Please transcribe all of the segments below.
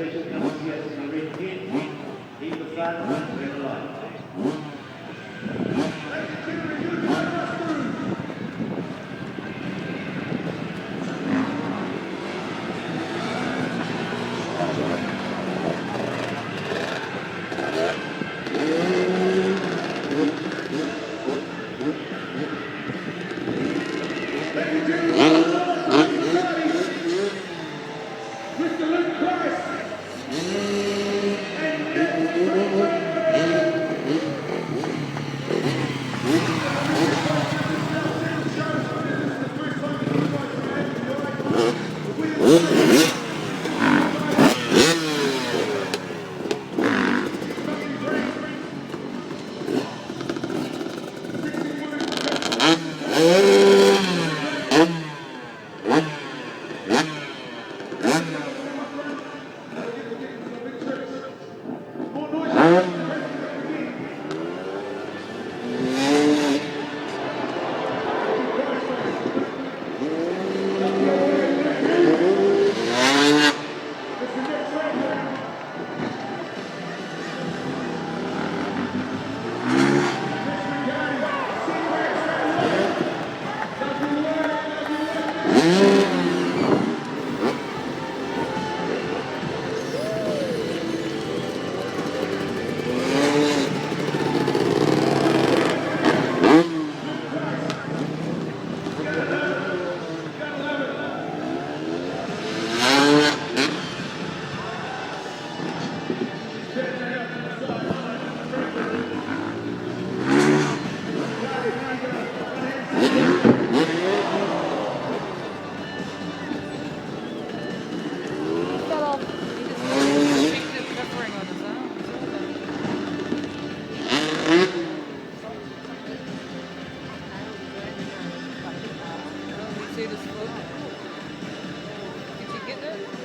station number yes, to reach in. Keep the flag on, red light.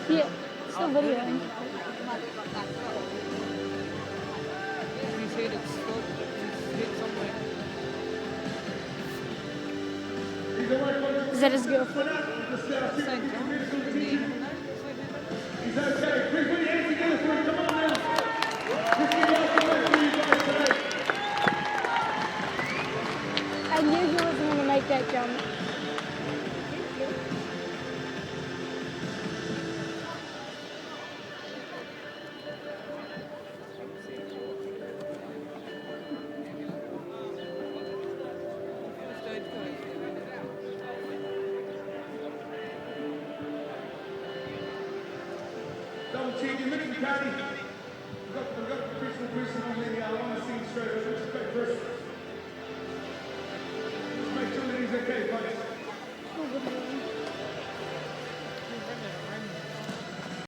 Yeah, still videoing. Is that his girlfriend? I knew he wasn't going to make that jump. Double check, you're mixing, Patty. We've got the precinct on the, I want to see straight. Respect first.